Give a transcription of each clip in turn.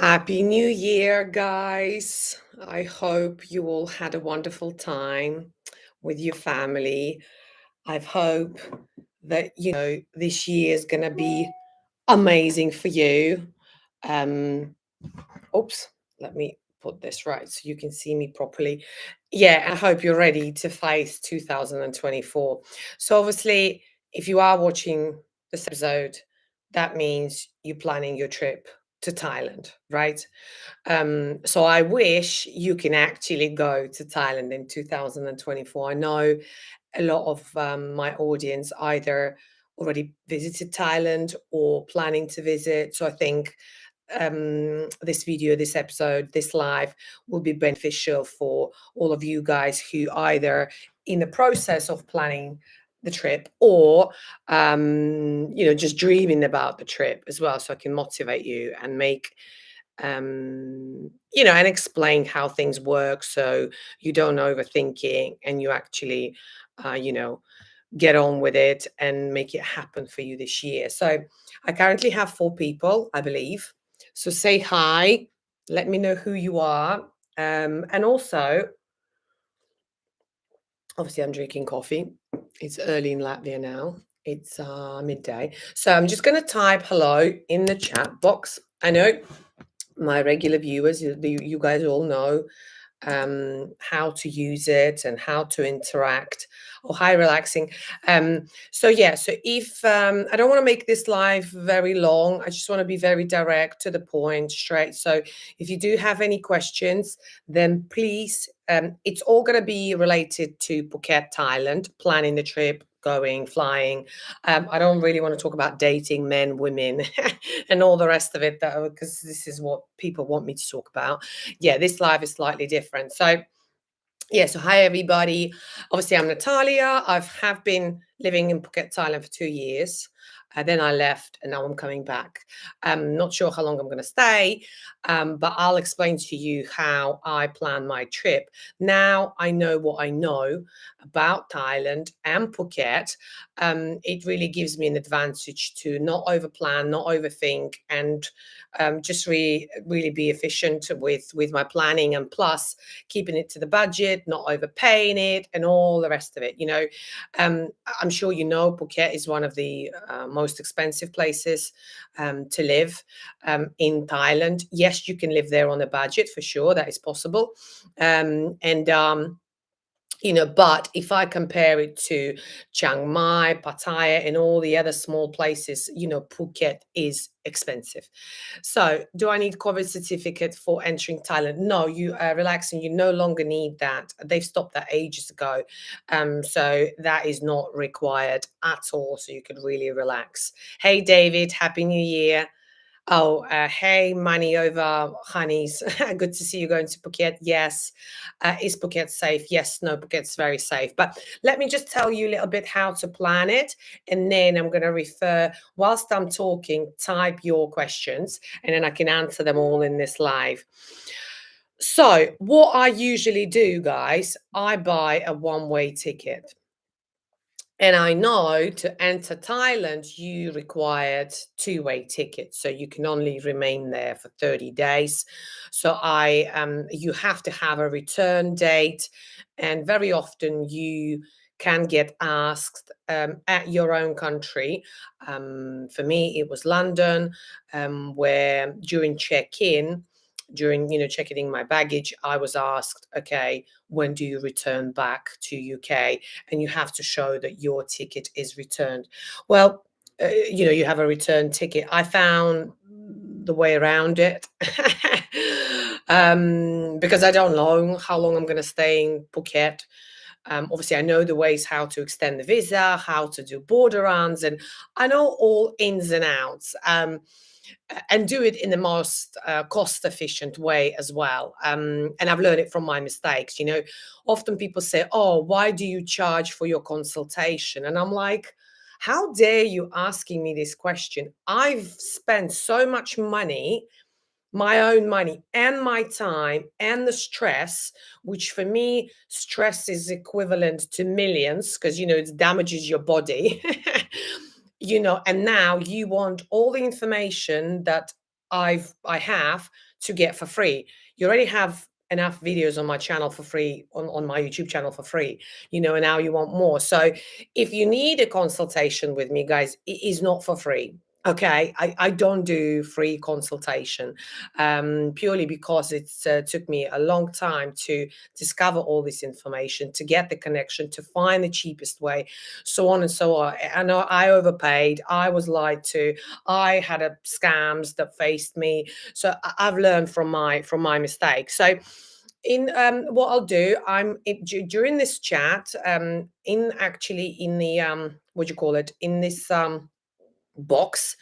Happy New Year, guys. I hope you all had a wonderful time with your family. I hope that, this year is going to be amazing for you. Um, Oops, let me put this right so you can see me properly. Yeah, I hope you're ready to face 2024. So, obviously, if you are watching this episode, that means you're planning your trip to Thailand, right? So I wish you can actually go to Thailand in 2024. I know a lot of my audience either already visited Thailand or planning to visit. So I think this video, this episode, this live will be beneficial for all of you guys who either in the process of planning the trip or just dreaming about the trip as well, so I can motivate you and make and explain how things work so you don't overthinking and you actually uh, you know get on with it and make it happen for you this year. So I currently have 4 people, I believe. So say hi, let me know who you are. And also, obviously, I'm drinking coffee. It's early in Latvia now. It's midday. So I'm just going to type hello in the chat box. I know my regular viewers, you guys all know how to use it and how to interact. Oh, hi, relaxing. So yeah, so if I don't want to make this live very long, I just want to be very direct to the point, straight. So if you do have any questions, then please, it's all going to be related to Phuket, Thailand, planning the trip, going, flying. I don't really want to talk about dating men, women, and all the rest of it, though, because this is what people want me to talk about. Yeah, this live is slightly different. So yeah, so hi everybody. Obviously, I'm Natalija. Have been living in Phuket, Thailand for 2 years. Then I left, and now I'm coming back. I'm not sure how long I'm going to stay, but I'll explain to you how I plan my trip. Now I know what I know about Thailand and Phuket. It really gives me an advantage to not overplan, not overthink, and just really be efficient with my planning, and plus keeping it to the budget, not overpaying it, and all the rest of it. I'm sure Phuket is one of the most expensive places to live in Thailand. Yes, you can live there on a budget for sure. That is possible. And but if I compare it to Chiang Mai, Pattaya, and all the other small places, Phuket is expensive. So, do I need COVID certificate for entering Thailand? No, you are relaxing. You no longer need that. They've stopped that ages ago. So that is not required at all. So you could really relax. Hey, David, Happy New Year. Oh, hey, money over honeys. Good to see you going to Phuket. Yes. Is Phuket safe? Yes, no, Phuket's very safe. But let me just tell you a little bit how to plan it. And then I'm going to refer, whilst I'm talking, type your questions, and then I can answer them all in this live. So, what I usually do, guys, I buy a one-way ticket. And I know to enter Thailand, you required two-way tickets, so you can only remain there for 30 days. So you have to have a return date, and very often you can get asked at your own country. For me, it was London, where during check-in, during checking in my baggage, I was asked, okay, when do you return back to UK? And you have to show that your ticket is returned. Well, you have a return ticket. I found the way around it because I don't know how long I'm going to stay in Phuket. Obviously, I know the ways how to extend the visa, how to do border runs, and I know all ins and outs. And do it in the most cost efficient way as well. And I've learned it from my mistakes. Often people say, oh, why do you charge for your consultation? And I'm like, how dare you asking me this question? I've spent so much money, my own money and my time and the stress, which for me, stress is equivalent to millions because, it damages your body. And now you want all the information that I have to get for free. You already have enough videos on my channel for free, on my YouTube channel for free, and now you want more. So if you need a consultation with me, guys, it is not for free. Okay, I don't do free consultation, purely because it took me a long time to discover all this information, to get the connection, to find the cheapest way, so on and so on. I know I overpaid, I was lied to, I had a scams that faced me. So I've learned from my mistakes. So in what I'll do, during this chat, in the what do you call it, in this box,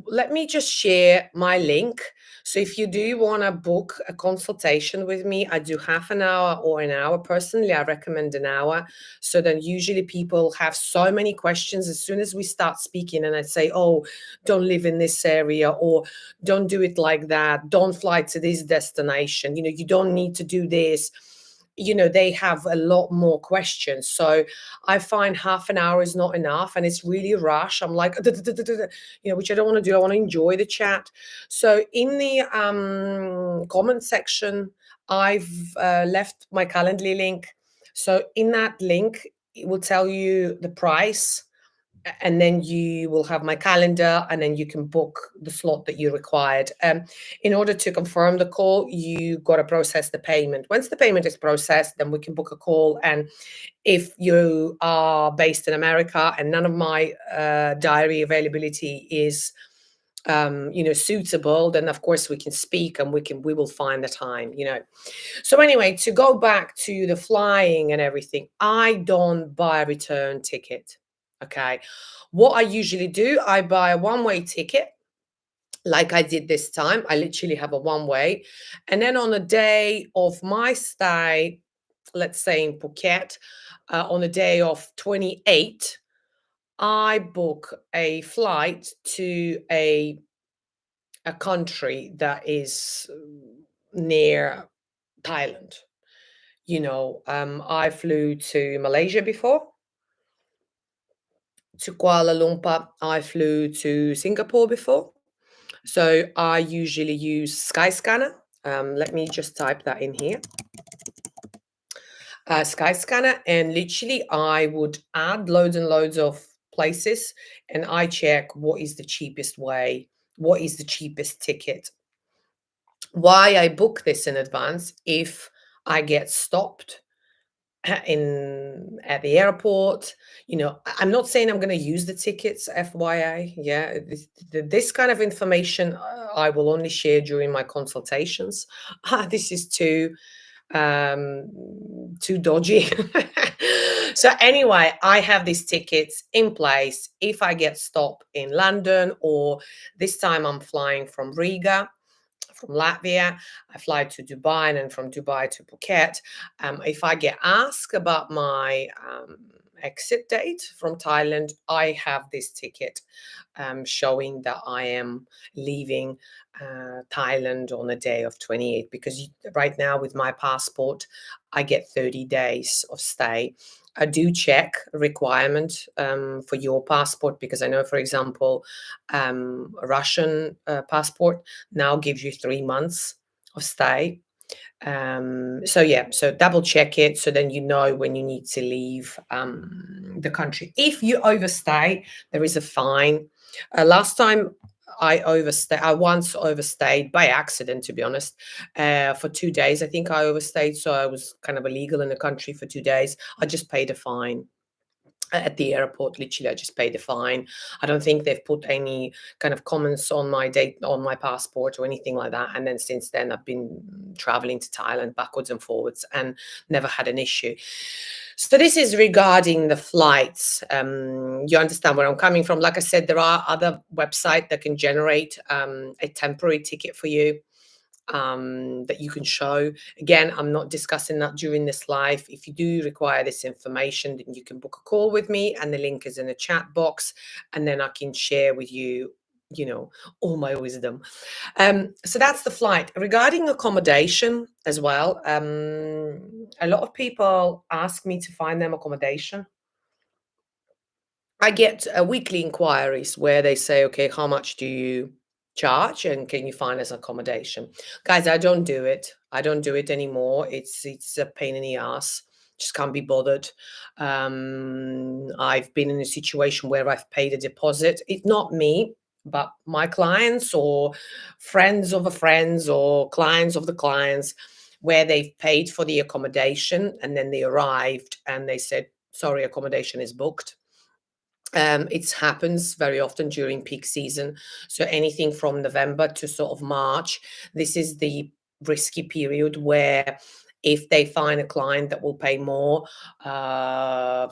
let me just share my link. So if you do want to book a consultation with me, I do half an hour or an hour. Personally, I recommend an hour. So then usually people have so many questions as soon as we start speaking, and I say, oh, don't live in this area, or don't do it like that, don't fly to this destination, you don't need to do this. They have a lot more questions. So I find half an hour is not enough, and it's really rush. I'm like, which I don't want to do. I want to enjoy the chat. So in the comment section, I've left my Calendly link. So in that link, it will tell you the price, and then you will have my calendar, and then you can book the slot that you required. In order to confirm the call, you got to process the payment. Once the payment is processed, then we can book a call. And if you are based in America and none of my diary availability is suitable, then of course we can speak, and we will find the time. So anyway, to go back to the flying and everything, I don't buy a return ticket. Okay. What I usually do, I buy a one-way ticket, like I did this time. I literally have a one-way. And then on the day of my stay, let's say in Phuket, on the day of 28, I book a flight to a country that is near Thailand. I flew to Malaysia before, to Kuala Lumpur. I flew to Singapore before. So I usually use Skyscanner. Let me just type that in here. Skyscanner, and literally I would add loads and loads of places, and I check what is the cheapest way, what is the cheapest ticket. Why I book this in advance: if I get stopped at the airport, I'm not saying I'm going to use the tickets, FYI. Yeah, this kind of information I will only share during my consultations. This is too dodgy. So anyway, I have these tickets in place if I get stopped in London, or this time I'm flying from Riga, from Latvia. I fly to Dubai, and then from Dubai to Phuket. If I get asked about my exit date from Thailand, I have this ticket showing that I am leaving Thailand on the day of 28, because right now with my passport, I get 30 days of stay. I do check requirement for your passport, because I know, for example, a Russian passport now gives you 3 months of stay. So yeah, so double check it, so then you know when you need to leave the country. If you overstay, there is a fine. Last time I once overstayed by accident, to be honest, for 2 days. I think I overstayed, so I was kind of illegal in the country for 2 days. I just paid a fine at the airport. Literally, I just paid the fine. I don't think they've put any kind of comments on my date, on my passport, or anything like that. And then since then, I've been traveling to Thailand backwards and forwards and never had an issue. So this is regarding the flights. You understand where I'm coming from. Like I said, there are other websites that can generate a temporary ticket for you, that you can show. Again, I'm not discussing that during this live. If you do require this information, then you can book a call with me, and the link is in the chat box, and then I can share with you, all my wisdom. So that's the flight. Regarding accommodation as well, a lot of people ask me to find them accommodation. I get weekly inquiries where they say, okay, how much do you charge, and can you find us accommodation? Guys, I don't do it. I don't do it anymore. It's a pain in the ass. Just can't be bothered. I've been in a situation where I've paid a deposit. It's not me, but my clients or friends of the friends or clients of the clients, where they've paid for the accommodation and then they arrived and they said, sorry, accommodation is booked. It happens very often during peak season. So anything from November to sort of March, this is the risky period where if they find a client that will pay more, uh,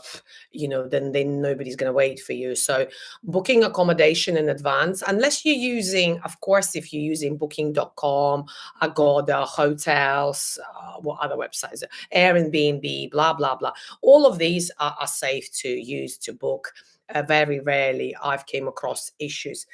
then nobody's going to wait for you. So booking accommodation in advance, unless you're using, of course, if you're using booking.com, Agoda, hotels, what other websites, Airbnb, blah, blah, blah. All of these are safe to use to book. Very rarely I've came across issues,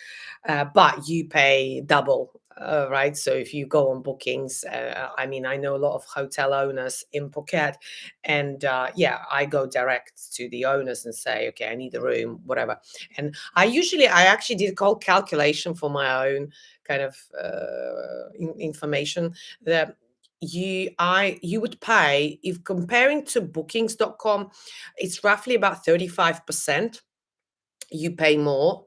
but you pay double, right? So if you go on bookings, I mean, I know a lot of hotel owners in Phuket, and yeah, I go direct to the owners and say, okay, I need a room, whatever. And I actually did a call calculation for my own kind of information that you would pay, if comparing to bookings.com, it's roughly about 35% you pay more,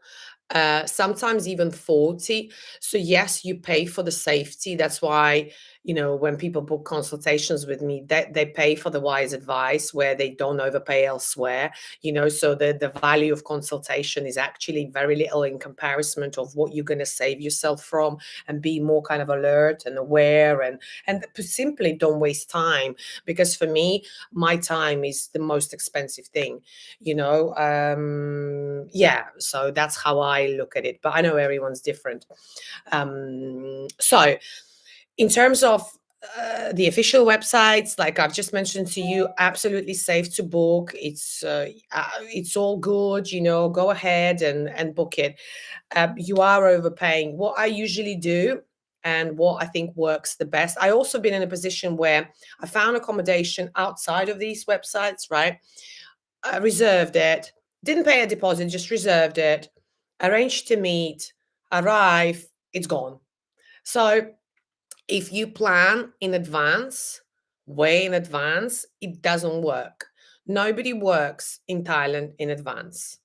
sometimes even 40. So yes, you pay for the safety. That's why, when people book consultations with me, they pay for the wise advice where they don't overpay elsewhere. So the value of consultation is actually very little in comparison of what you're going to save yourself from, and be more kind of alert and aware, and simply don't waste time, because for me, my time is the most expensive thing. Yeah, so that's how I look at it, but I know everyone's different. So in terms of the official websites, like I've just mentioned to you, absolutely safe to book. It's all good. Go ahead and book it. You are overpaying. What I usually do, and what I think works the best, I also been in a position where I found accommodation outside of these websites, right? I reserved it, didn't pay a deposit, just reserved it, arranged to meet, arrive, it's gone. So if you plan in advance, way in advance, it doesn't work. Nobody works in Thailand in advance.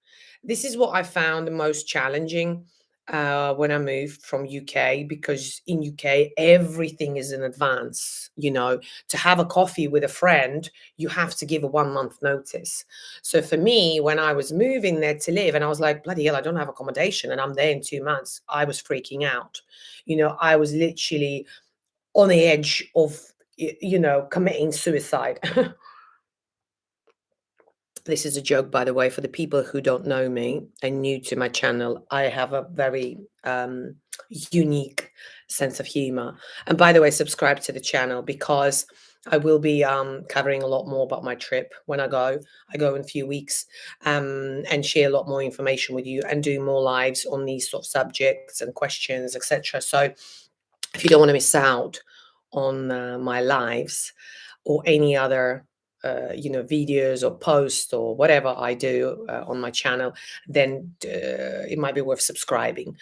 This is what I found the most challenging when I moved from UK, because in UK everything is in advance. To have a coffee with a friend, you have to give a 1 month notice. So for me, when I was moving there to live, and I was like, bloody hell, I don't have accommodation, and I'm there in 2 months, I was freaking out. I was literally on the edge of committing suicide. This is a joke, by the way, for the people who don't know me and new to my channel. I have a very unique sense of humor. And by the way, subscribe to the channel, because I will be covering a lot more about my trip when I go. I go in a few weeks, and share a lot more information with you, and do more lives on these sort of subjects and questions, etc. So if you don't want to miss out on my lives or any other videos or posts or whatever I do on my channel, then it might be worth subscribing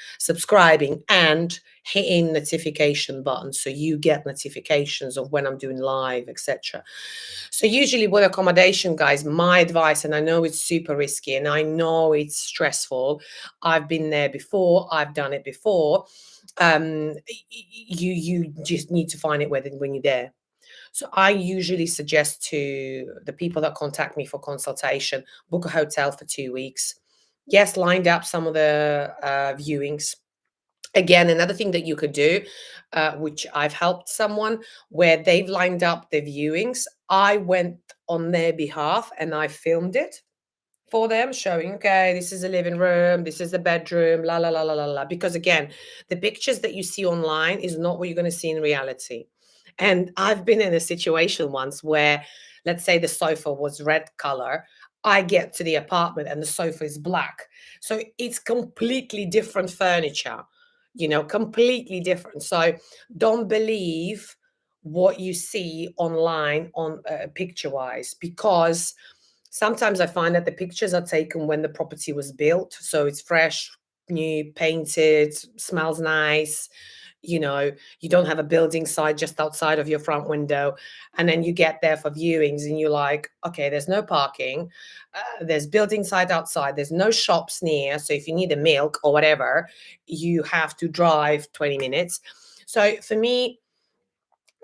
and hitting notification button, so you get notifications of when I'm doing live, etc. So usually with accommodation, guys, my advice, and I know it's super risky and I know it's stressful, I've been there before, I've done it before, you just need to find it when you're there. So I usually suggest to the people that contact me for consultation, book a hotel for 2 weeks. Yes, lined up some of the viewings. Again, another thing that you could do, which I've helped someone where they've lined up the viewings, I went on their behalf and I filmed it for them, showing, okay, this is a living room, this is the bedroom, la la la la la la. Because again, the pictures that you see online is not what you're going to see in reality. And I've been in a situation once where, let's say the sofa was red color, I get to the apartment and the sofa is black. So it's completely different furniture, completely different. So don't believe what you see online on picture wise, because sometimes I find that the pictures are taken when the property was built, so it's fresh, new painted, smells nice. You know, you don't have a building site just outside of your front window. And then you get there for viewings and you're like, okay, there's no parking. There's building site outside. There's no shops near. So if you need a milk or whatever, you have to drive 20 minutes. So for me,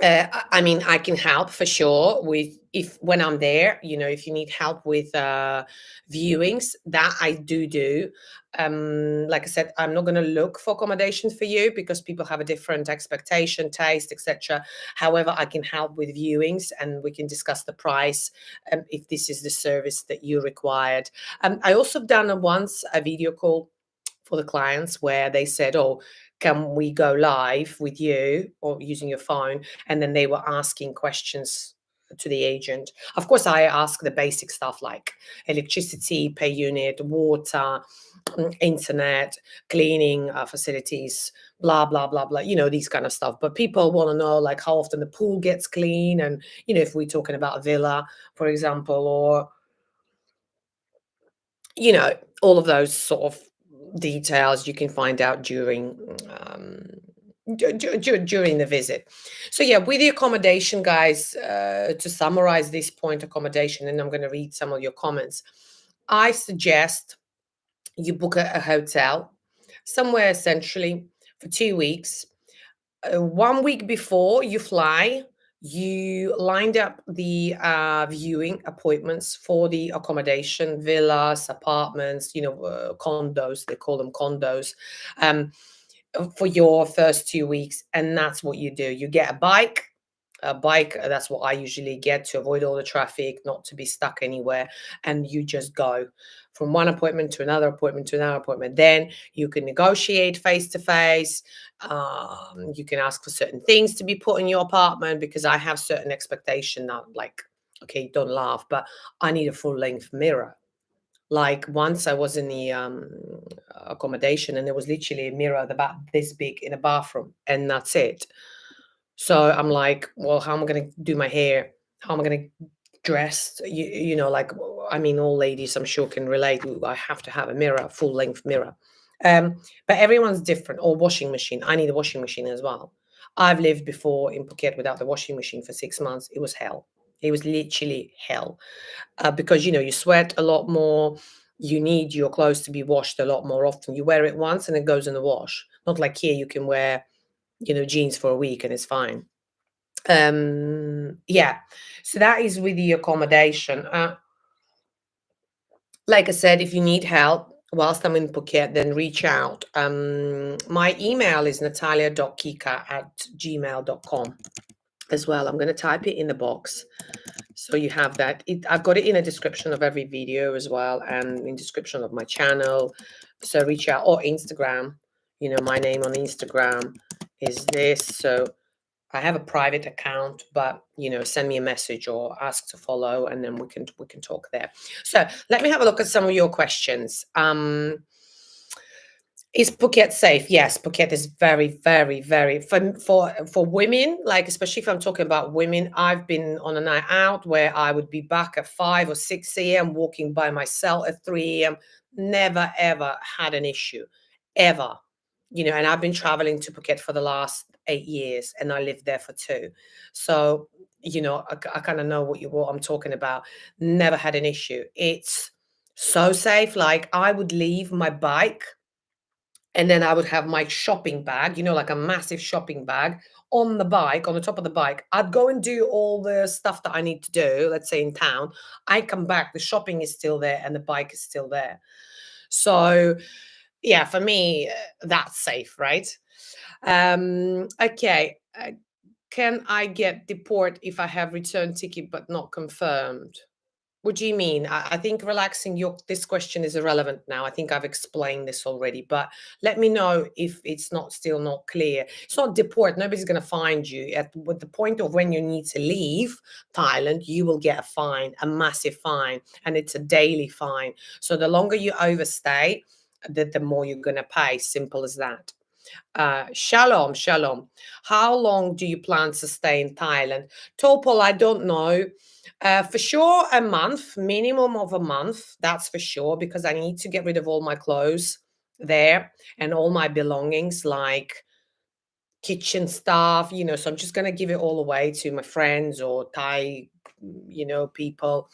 I mean, I can help for sure with if when I'm there, you know, if you need help with viewings, that I do. Like I said, I'm not going to look for accommodation for you because people have a different expectation, taste, etc. However, I can help with viewings and we can discuss the price if this is the service that you required. I also done once a video call for the clients where they said, "Oh, can we go live with you or using your phone?" And then they were asking questions to the agent. Of course, I ask the basic stuff like electricity per unit, water, internet, cleaning facilities, blah blah blah blah. You know, these kind of stuff. But people want to know like how often the pool gets clean, and you know, if we're talking about a villa, for example, or you know, all of those sort of details you can find out during during the visit. So yeah, with the accommodation, guys, to summarize this point, accommodation, and I'm going to read some of your comments. I suggest you book a hotel somewhere centrally for 2 weeks. 1 week before you fly, you lined up the viewing appointments for the accommodation, villas, apartments, you know, condos, they call them condos, um, for your first 2 weeks. And that's what you do. You get a bike, that's what I usually get to avoid all the traffic, not to be stuck anywhere. And you just go from one appointment to another appointment to another appointment. Then you can negotiate face to face. You can ask for certain things to be put in your apartment because I have certain expectation now, like, okay, don't laugh, but I need a full length mirror. Like once I was in the accommodation and there was literally a mirror about this big in a bathroom and that's it. So I'm like, well, how am I going to do my hair? How am I going to dress? You know, like, I mean, all ladies, I'm sure can relate. I have to have a mirror, full length mirror. But everyone's different. Or washing machine. I need a washing machine as well. I've lived before in Phuket without the washing machine for 6 months. It was hell. It was literally hell because, you know, you sweat a lot more. You need your clothes to be washed a lot more often. You wear it once and it goes in the wash. Not like here, you can wear, you know, jeans for a week and it's fine. Yeah, so that is with the accommodation. Like I said, if you need help whilst I'm in Phuket, then reach out. My email is natalijakica@gmail.com as well. I'm going to type it in the box so you have that. I've got it in a description of every video as well and in description of my channel. So reach out, or Instagram. You know, my name on Instagram is this. So I have a private account, but you know, send me a message or ask to follow, and then we can talk there. So let me have a look at some of your questions. Is Phuket safe? Yes, Phuket is very, very, very for women. Like especially if I'm talking about women, I've been on a night out where I would be back at 5 or 6 a.m. walking by myself at 3 a.m. Never ever had an issue, ever. You know, and I've been traveling to Phuket for the last 8 years, and I lived there for 2. So you know, I kind of know what I'm talking about. Never had an issue. It's so safe. Like I would leave my bike and then I would have my shopping bag, you know, like a massive shopping bag on the bike, on the top of the bike. I'd go and do all the stuff that I need to do, let's say in town. I come back, the shopping is still there and the bike is still there. So, yeah, for me, that's safe, right? Okay. Can I get deport if I have return ticket but not confirmed? What do you mean? I think relaxing this question is irrelevant now. I think I've explained this already, but let me know if it's not still not clear. It's not deport. Nobody's going to find you. With the point of when you need to leave Thailand, you will get a fine, a massive fine, and it's a daily fine. So the longer you overstay, the more you're going to pay. Simple as that. Shalom, shalom. How long do you plan to stay in Thailand? Topol, I don't know. For sure, a month, minimum of a month. That's for sure, because I need to get rid of all my clothes. there, and all my belongings, like kitchen stuff, so I'm just going to give it all away to my friends or Thai, people.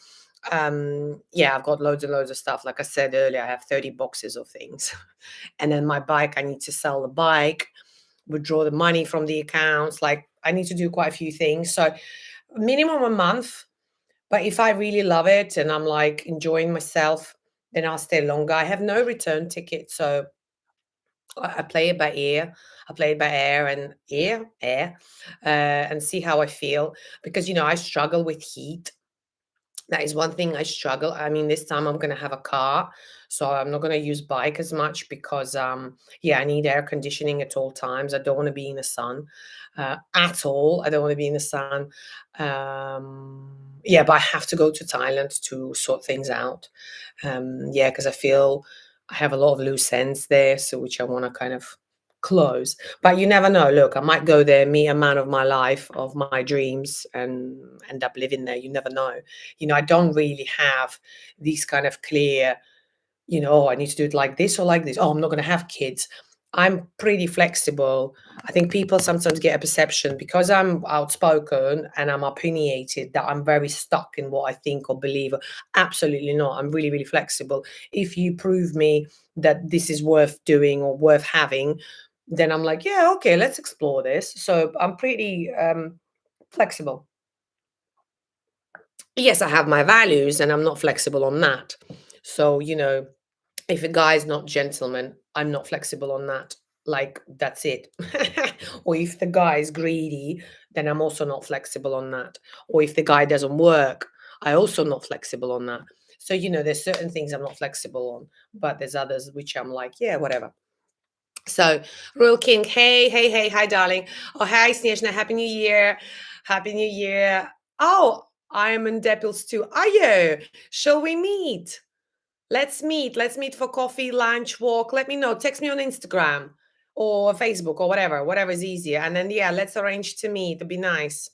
Yeah, I've got loads and loads of stuff. Like I said earlier, I have 30 boxes of things. And then my bike, I need to sell the bike, withdraw the money from the accounts. Like, I need to do quite a few things. So minimum a month. But if I really love it and I'm like enjoying myself, then I'll stay longer. I have no return ticket, so I play it by ear. I play it by air and air, and see how I feel, because I struggle with heat. That is one thing I struggle. I mean, this time I'm gonna have a car, so I'm not gonna use bike as much because yeah, I need air conditioning at all times. I don't want to be in the sun at all. I don't want to be in the sun. Yeah, but I have to go to Thailand to sort things out. Yeah, because I feel I have a lot of loose ends there, so which I want to kind of close. But you never know. Look, I might go there, meet a man of my life, of my dreams, and end up living there. You never know. I don't really have these kind of clear, oh, I need to do it like this or like this. Oh, I'm not going to have kids. I'm pretty flexible. I think people sometimes get a perception because I'm outspoken and I'm opinionated that I'm very stuck in what I think or believe. Absolutely not. I'm really, really flexible. If you prove me that this is worth doing or worth having, then I'm like, yeah, okay, let's explore this. So I'm pretty flexible. Yes, I have my values and I'm not flexible on that. So, if a guy is not gentleman, I'm not flexible on that. Like, that's it. Or if the guy is greedy, then I'm also not flexible on that. Or if the guy doesn't work, I also not flexible on that. So, there's certain things I'm not flexible on, but there's others which I'm like, yeah, whatever. So, Royal King, hey, hey, hey, hi, darling. Oh, hi, Snezhna, Happy New Year. Happy New Year. Oh, I'm in Deppels too. Are you? Shall we meet? Let's meet. Let's meet for coffee, lunch, walk. Let me know. Text me on Instagram or Facebook or whatever is easier. And then, yeah, let's arrange to meet. It'd be nice.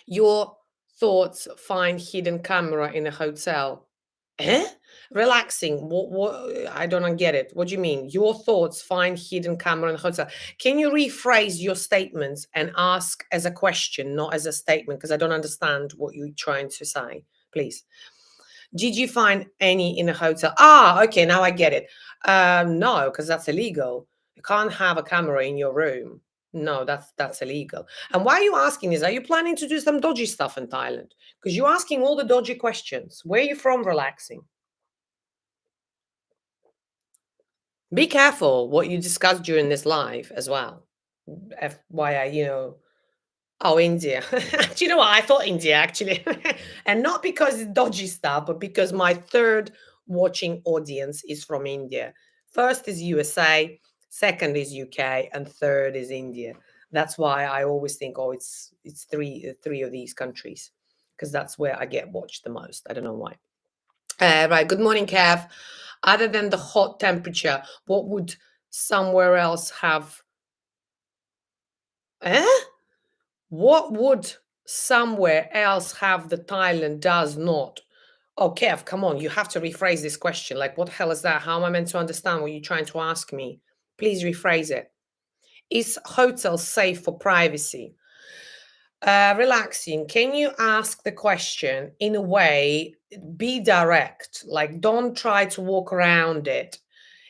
Your thoughts find hidden camera in a hotel. Eh? Relaxing. What? I don't get it. What do you mean? Your thoughts find hidden camera in a hotel. Can you rephrase your statements and ask as a question, not as a statement? Because I don't understand what you're trying to say. Please. Did you find any in a hotel? Ah, okay, now I get it. No, because that's illegal. You can't have a camera in your room. No, that's illegal. And why are you asking this? Are you planning to do some dodgy stuff in Thailand? Because you're asking all the dodgy questions. Where are you from relaxing? Be careful what you discuss during this live as well. FYI, oh, India. Do you know what? I thought India actually. And not because it's dodgy stuff, but because my third watching audience is from India. First is USA, second is UK, and third is India. That's why I always think, oh, it's three of these countries, because that's where I get watched the most. I don't know why. Right. Good morning, Kev. Other than the hot temperature, what would somewhere else have? Eh? What would somewhere else have the Thailand does not? Oh, Kev, come on. You have to rephrase this question. Like, what the hell is that? How am I meant to understand what you're trying to ask me? Please rephrase it. Is hotel safe for privacy? Relaxing. Can you ask the question in a way, be direct, like don't try to walk around it.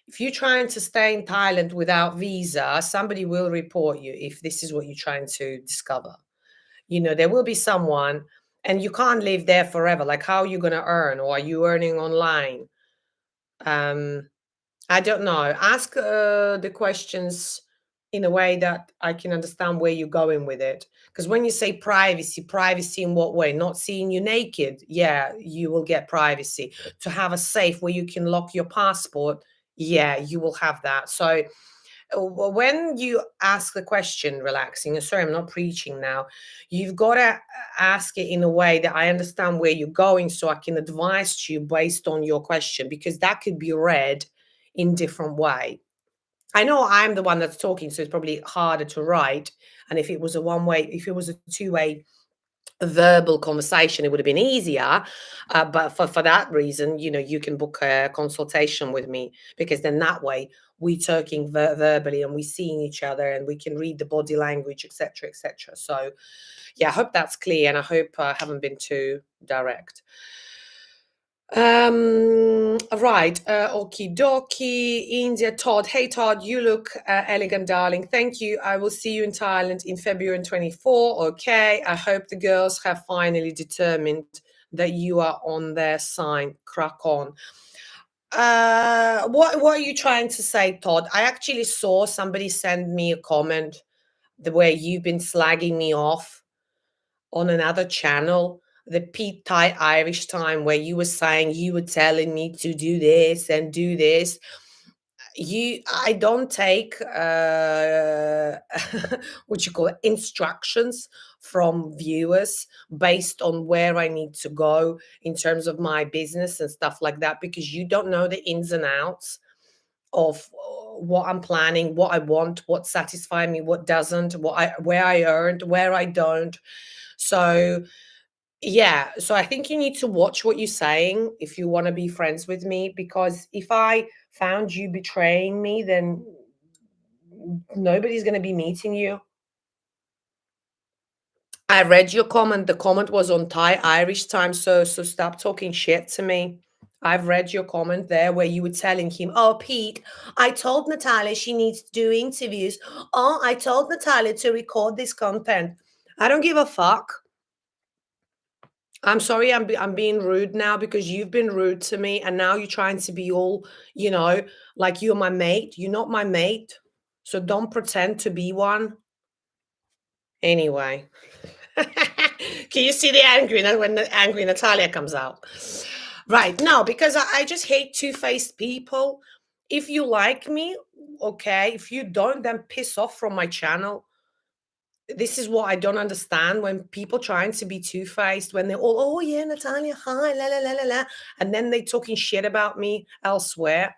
If you're trying to stay in Thailand without visa, somebody will report you if this is what you're trying to discover. There will be someone, and you can't live there forever. Like, how are you going to earn, or are you earning online? Um, I don't know. Ask the questions in a way that I can understand where you're going with it. Because when you say privacy, privacy in what way? Not seeing you naked. Yeah, you will get privacy. To have a safe where you can lock your passport. Yeah, you will have that. So when you ask the question relaxing, sorry, I'm not preaching now, you've got to ask it in a way that I understand where you're going, so I can advise to you based on your question, because that could be read in different way. I know I'm the one that's talking, so it's probably harder to write. And if it was a one way, if it was a two-way a verbal conversation, it would have been easier. But for that reason, you can book a consultation with me, because then that way we talking verbally, and we seeing each other, and we can read the body language, etc., etc. So yeah, I hope that's clear, and I hope I haven't been too direct. Right. Okie dokie. India. Todd. Hey, Todd, you look elegant, darling. Thank you. I will see you in Thailand in February 24. Okay. I hope the girls have finally determined that you are on their side. Crack on. What are you trying to say, Todd? I actually saw somebody send me a comment the way you've been slagging me off on another channel, the Pete Thai Irish time, where you were saying you were telling me to do this and do this. I don't take what you call it, instructions from viewers based on where I need to go in terms of my business and stuff like that, because you don't know the ins and outs of what I'm planning, what I want, what satisfies me, what doesn't, where I earned, where I don't. So yeah, so I think you need to watch what you're saying if you want to be friends with me, because if I found you betraying me, then nobody's going to be meeting you. I read your comment. The comment was on Thai Irish time, so stop talking shit to me. I've read your comment there where you were telling him, "Oh, Pete, I told Natalia she needs to do interviews. Oh, I told Natalia to record this content." I don't give a fuck. I'm sorry, I'm being rude now, because you've been rude to me, and now you're trying to be all, like you're my mate. You're not my mate, so don't pretend to be one. Anyway, can you see the angry when the angry Natalia comes out? Right, no, because I just hate two-faced people. If you like me, okay. If you don't, then piss off from my channel. This is what I don't understand, when people trying to be two-faced, when they're all, "Oh yeah, Natalia, hi, la la la la la," and then they talking shit about me elsewhere.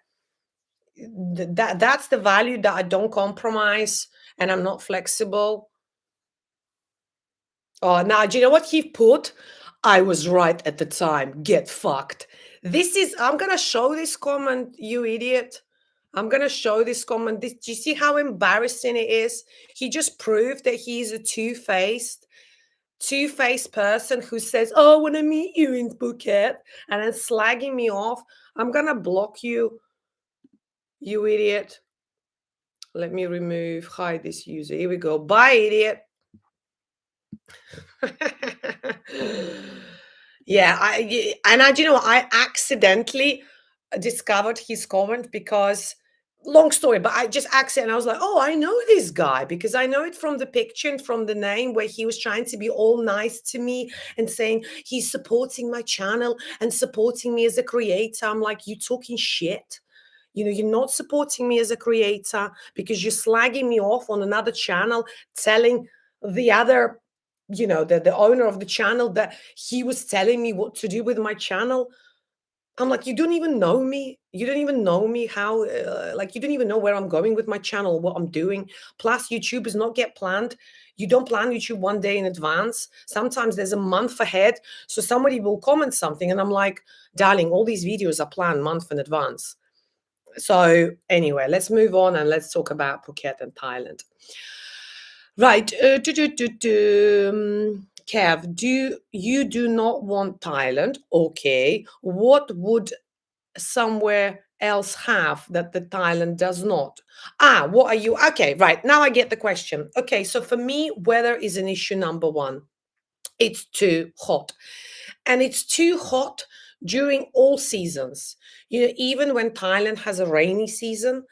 That's the value that I don't compromise, and I'm not flexible. Oh, now do you know what he put? I was right at the time. Get fucked. I'm gonna show this comment, you idiot. I'm gonna show this comment. Do you see how embarrassing it is? He just proved that he's a two-faced person who says, "Oh, I want to meet you in Phuket," and then slagging me off. I'm gonna block you, you idiot. Let me hide this user. Here we go. Bye, idiot. Yeah, do you know what? I accidentally discovered his comment, because long story, but I just accidentally, I was like, "Oh, I know this guy," because I know it from the picture and from the name, where he was trying to be all nice to me and saying he's supporting my channel and supporting me as a creator. I'm like, "You talking shit? You're not supporting me as a creator, because you're slagging me off on another channel, telling the other, the owner of the channel, that he was telling me what to do with my channel." I'm like, "You don't even know me. You don't even know me, how, like, you don't even know where I'm going with my channel, what I'm doing. Plus, YouTube is not get planned. You don't plan YouTube one day in advance. Sometimes there's a month ahead. So somebody will comment something, and I'm like, darling, all these videos are planned month in advance." So anyway, let's move on, and let's talk about Phuket and Thailand. Right. Kev, do not want Thailand? Okay. What would somewhere else have that the Thailand does not? What are you? Okay, right. Now I get the question. Okay, so for me, weather is an issue number one. It's too hot. And it's too hot during all seasons. Even when Thailand has a rainy season,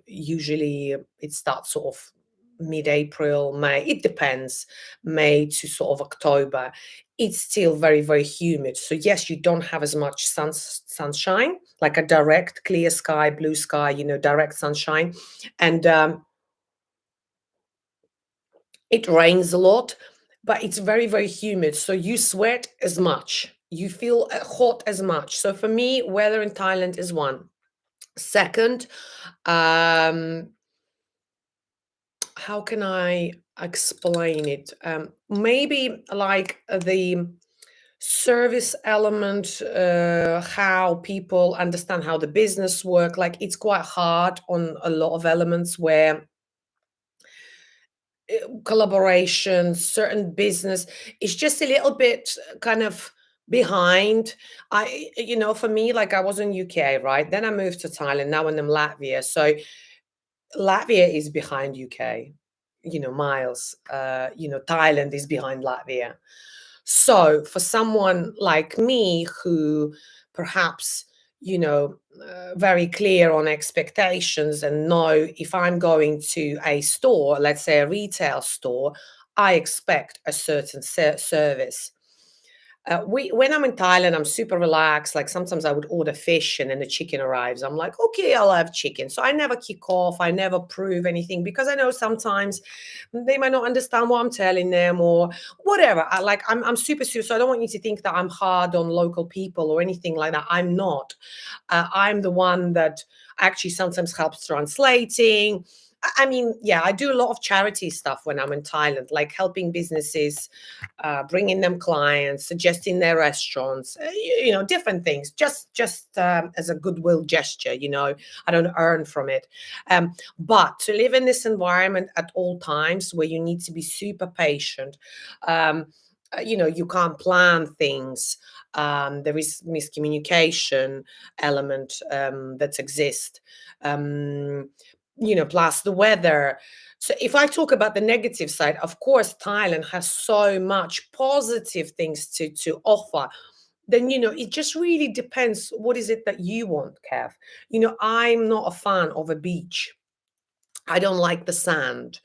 usually it starts sort of mid-April, May. It depends, May to sort of October. It's still very, very humid. So yes, you don't have as much sunshine, like a direct clear sky, blue sky, direct sunshine. And it rains a lot, but it's very, very humid. So you sweat as much. You feel hot as much. So for me, weather in Thailand is one. Second, how can I explain it? Maybe like the service element, how people understand how the business work. Like it's quite hard on a lot of elements where collaboration, certain business is just a little bit kind of behind. For me, like I was in UK, right? Then I moved to Thailand. Now I'm in Latvia. So Latvia is behind UK, miles. Thailand is behind Latvia. So for someone like me who perhaps, very clear on expectations and know if I'm going to a store, let's say a retail store, I expect a certain service. When I'm in Thailand, I'm super relaxed. Like sometimes I would order fish and then the chicken arrives. I'm like, okay, I'll have chicken. So I never kick off. I never prove anything because I know sometimes they might not understand what I'm telling them or whatever. I'm super, super. So I don't want you to think that I'm hard on local people or anything like that. I'm not. I'm the one that actually sometimes helps translating. I mean, yeah, I do a lot of charity stuff when I'm in Thailand, like helping businesses, bringing them clients, suggesting their restaurants, different things, just as a goodwill gesture. I don't earn from it, but to live in this environment at all times where you need to be super patient, um, you can't plan things. There is miscommunication element that exists. Um, plus the weather. So if I talk about the negative side, of course, Thailand has so much positive things to offer. Then it just really depends. What is it that you want, Kev? I'm not a fan of a beach. I don't like the sand.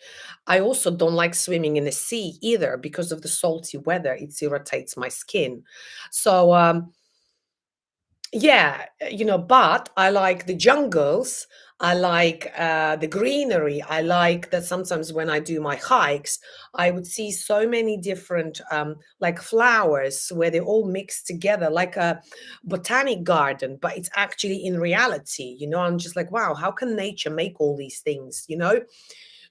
I also don't like swimming in the sea either because of the salty weather. It irritates my skin. So yeah, but I like the jungles. I like the greenery. I like that sometimes when I do my hikes, I would see so many different like flowers where they all mix together like a botanic garden, but it's actually in reality. I'm just like, wow, how can nature make all these things?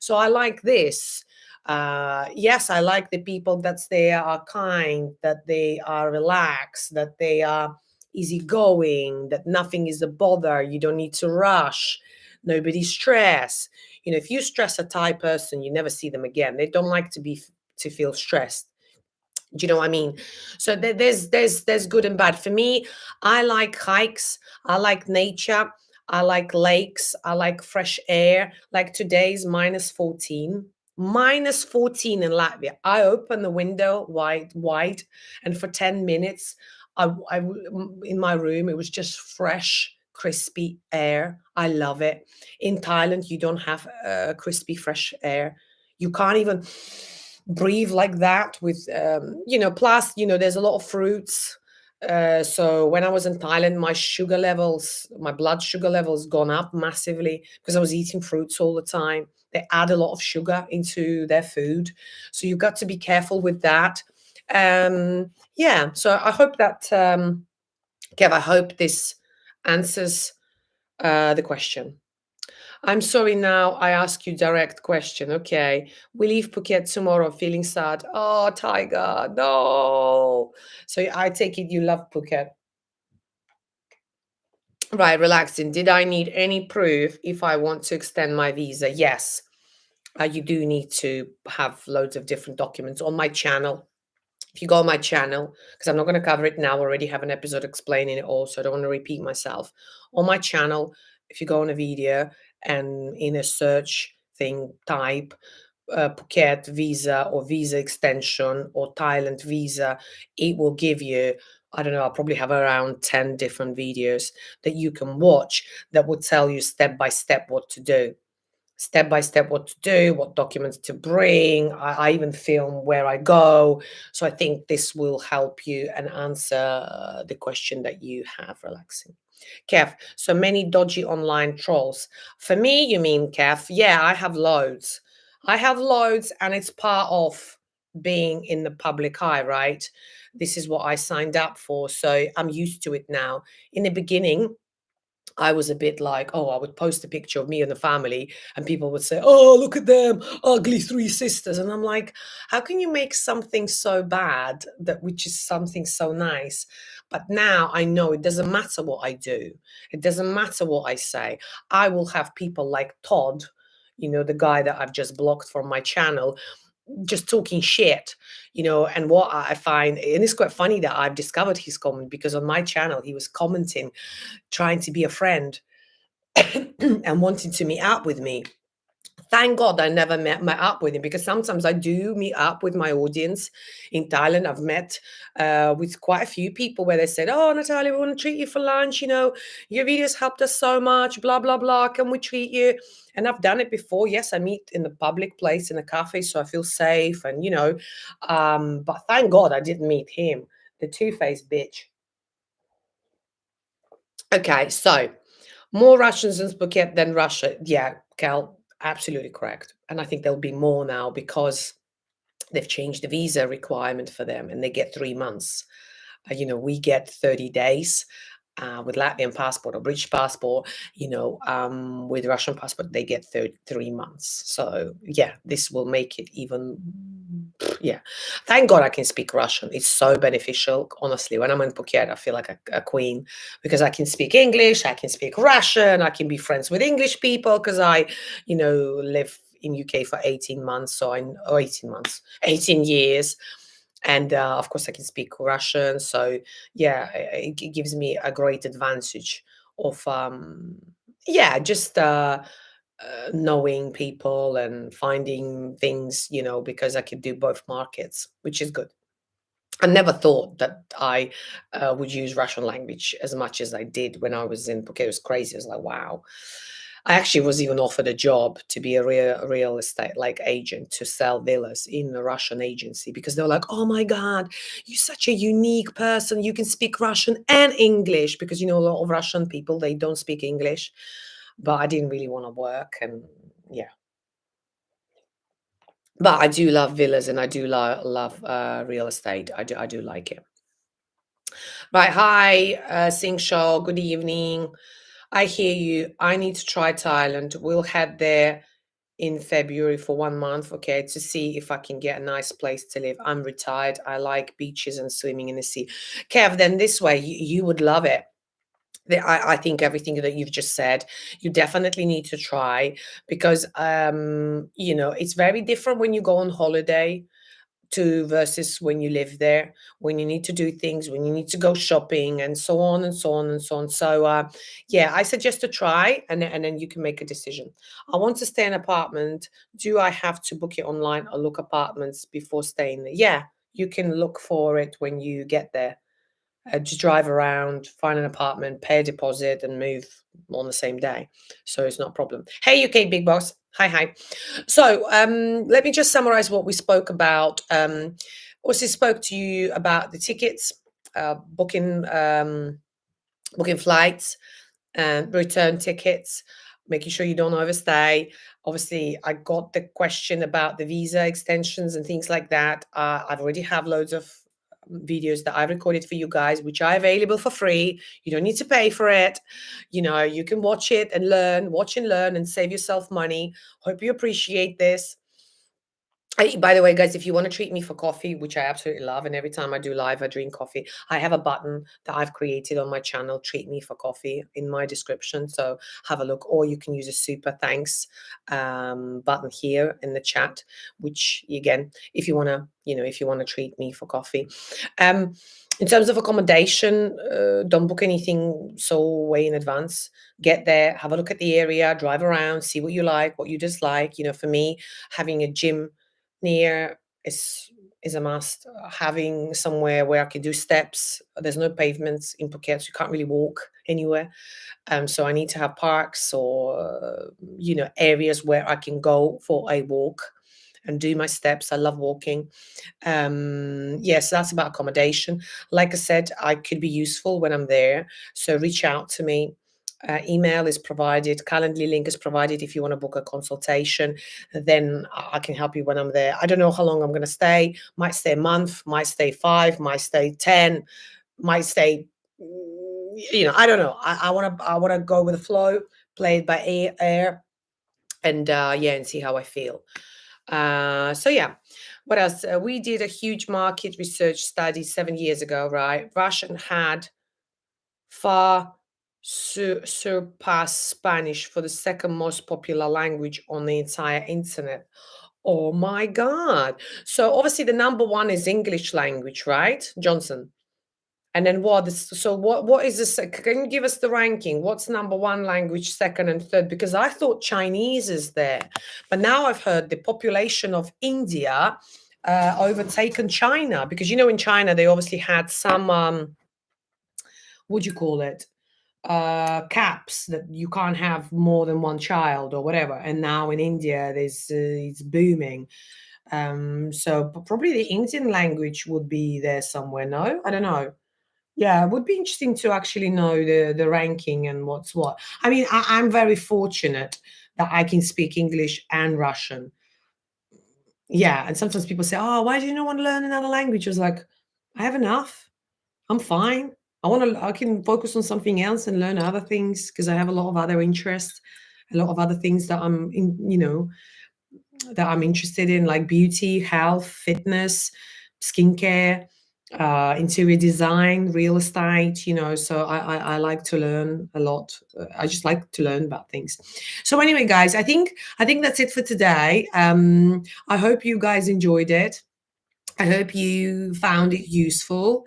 So I like this. Yes, I like the people that's there are kind, that they are relaxed, that they are easygoing, that nothing is a bother. You don't need to rush. Nobody stress. If you stress a Thai person, you never see them again. They don't like to feel stressed. Do you know what I mean? So there's good and bad. For me, I like hikes. I like nature. I like lakes. I like fresh air. Like today's minus 14. Minus 14 in Latvia. I open the window wide, and for 10 minutes, in my room, it was just fresh, crispy air. I love it. In Thailand, you don't have crispy, fresh air. You can't even breathe like that with plus there's a lot of fruits. So when I was in Thailand, my blood sugar levels gone up massively because I was eating fruits all the time. They add a lot of sugar into their food, so you've got to be careful with that. Yeah, so I hope that Kev, I hope this answers the question. I'm sorry now I ask you direct question. Okay. We leave Phuket tomorrow feeling sad. Oh, Tiger, no. So I take it you love Phuket. Right, relaxing. Did I need any proof if I want to extend my visa? Yes. You do need to have loads of different documents on my channel. If you go on my channel, because I'm not going to cover it now, I already have an episode explaining it all, so I don't want to repeat myself. On my channel, if you go on a video and in a search thing type Phuket visa or visa extension or Thailand visa, it will give you, I don't know, I'll probably have around 10 different videos that you can watch that will tell you step by step what to do. Step by step what to do, what documents to bring. I even film where I go. So I think this will help you and answer the question that you have, relaxing. Kev, so many dodgy online trolls. For me, you mean, Kev? Yeah, I have loads. I have loads, and it's part of being in the public eye, right? This is what I signed up for. So I'm used to it now. In the beginning, I was a bit like, oh, I would post a picture of me and the family, and people would say, oh, look at them, ugly three sisters. And I'm like, how can you make something so bad that which is something so nice? But now I know it doesn't matter what I do, it doesn't matter what I say. I will have people like Todd, the guy that I've just blocked from my channel, just talking shit, and what I find, and it's quite funny that I've discovered his comment, because on my channel he was commenting, trying to be a friend and wanting to meet up with me. Thank God I never met up with him, because sometimes I do meet up with my audience in Thailand. I've met with quite a few people where they said, oh, Natalia, we want to treat you for lunch. Your videos helped us so much, blah, blah, blah. Can we treat you? And I've done it before. Yes, I meet in a public place, in a cafe, so I feel safe. And, but thank God I didn't meet him, the two-faced bitch. Okay, so more Russians in Phuket than Russia. Yeah, Cal, absolutely correct. And I think there'll be more now, because they've changed the visa requirement for them, and they get 3 months. We get 30 days with Latvian passport or British passport. With Russian passport, they get 3 months. So yeah, this will make it even. Yeah, thank God I can speak Russian. It's so beneficial. Honestly, when I'm in Phuket, I feel like a queen, because I can speak English, I can speak Russian, I can be friends with English people, because I, live in UK for 18 months. So 18 months, 18 years. And of course, I can speak Russian. So yeah, it gives me a great advantage of, yeah, just knowing people and finding things, because I could do both markets, which is good. I never thought that I would use Russian language as much as I did when I was in Phuket. It was crazy. I was like, wow. I actually was even offered a job to be a real estate like agent, to sell villas in a Russian agency, because they were like, oh my God, you're such a unique person. You can speak Russian and English, because, a lot of Russian people, they don't speak English. But I didn't really want to work. And yeah, but I do love villas, and I do love real estate. I do like it. Right. Hi, Sing Shaw. Good evening. I hear you. I need to try Thailand. We'll head there in February for 1 month, okay, to see if I can get a nice place to live. I'm retired. I like beaches and swimming in the sea. Kev, then this way, you would love it. I think everything that you've just said, you definitely need to try, because, it's very different when you go on holiday to versus when you live there, when you need to do things, when you need to go shopping, and so on and so on and so on. So yeah, I suggest to try, and then you can make a decision. I want to stay in an apartment. Do I have to book it online or look apartments before staying there? Yeah, you can look for it when you get there. Just drive around, find an apartment, pay a deposit, and move on the same day. So it's not a problem. Hey, UK Big Boss. Hi, hi. So let me just summarize what we spoke about. Also spoke to you about the tickets, booking flights and return tickets, making sure you don't overstay. Obviously, I got the question about the visa extensions and things like that. I've already have loads of videos that I recorded for you guys, which are available for free. You don't need to pay for it. You can watch it and watch and learn, and save yourself money. Hope you appreciate this. By the way, guys, if you want to treat me for coffee, which I absolutely love, and every time I do live, I drink coffee, I have a button that I've created on my channel, Treat Me for Coffee, in my description. So have a look, or you can use a super thanks button here in the chat, which again, if you want to, treat me for coffee. In terms of accommodation, don't book anything so way in advance. Get there, have a look at the area, drive around, see what you like, what you dislike. For me, having a gym near is a must. Having somewhere where I can do steps. There's no pavements in Phuket, so you can't really walk anywhere. So I need to have parks, or areas where I can go for a walk and do my steps. I love walking. Yes, that's about accommodation. Like I said, I could be useful when I'm there, so reach out to me. Email is provided, Calendly link is provided. If you want to book a consultation, then I can help you when I'm there. I don't know how long I'm going to stay. Might stay a month, might stay 5, might stay 10, might stay I don't know. I wanna go with the flow, play it by air, and yeah, and see how I feel. So yeah, what else? We did a huge market research study 7 years ago, right? Russian had far surpassed Spanish for the second most popular language on the entire internet. Oh my God. So obviously the number one is English language, right, Johnson? And then what is this? Can you give us the ranking? What's number one language, second and third? Because I thought Chinese is there, but now I've heard the population of India overtaken China, because in China they obviously had some what do you call it? Caps that you can't have more than one child or whatever. And now in India there's it's booming. So probably the Indian language would be there somewhere. No, I don't know. Yeah, it would be interesting to actually know the ranking and what's what. I mean, I'm very fortunate that I can speak English and Russian. Yeah, and sometimes people say, "Oh, why do you not want to learn another language?" I was like, "I have enough. I'm fine. I can focus on something else and learn other things because I have a lot of other interests, a lot of other things that I'm interested in, like beauty, health, fitness, skincare, interior design, real estate. So I like to learn a lot. I just like to learn about things. So anyway, guys, I think that's it for today. I hope you guys enjoyed it. I hope you found it useful.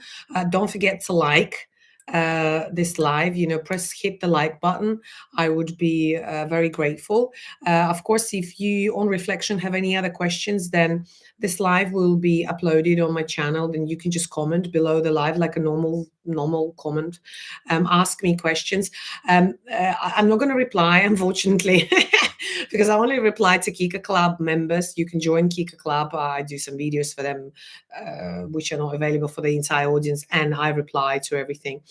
Don't forget to like this live. Hit the like button. I would be very grateful. Of course, if you on reflection have any other questions, then this live will be uploaded on my channel. Then you can just comment below the live like a normal comment. Ask me questions. I'm not going to reply, unfortunately. Because I only reply to Kica Club members. You can join Kica Club. I do some videos for them, which are not available for the entire audience, and I reply to everything.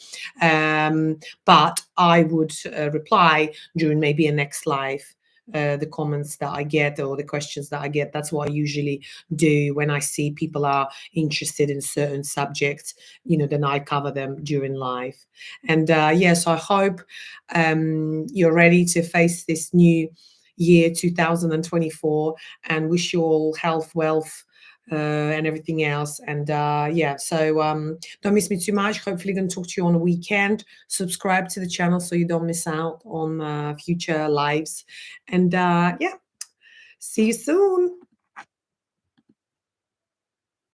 But I would reply during maybe a next live. The comments that I get or the questions that I get, that's what I usually do when I see people are interested in certain subjects. Then I cover them during live. And yes, I hope you're ready to face this new year 2024, and wish you all health, wealth, and everything else. And yeah, so don't miss me too much. Hopefully going to talk to you on a weekend. Subscribe to the channel so you don't miss out on future lives. And yeah, see you soon.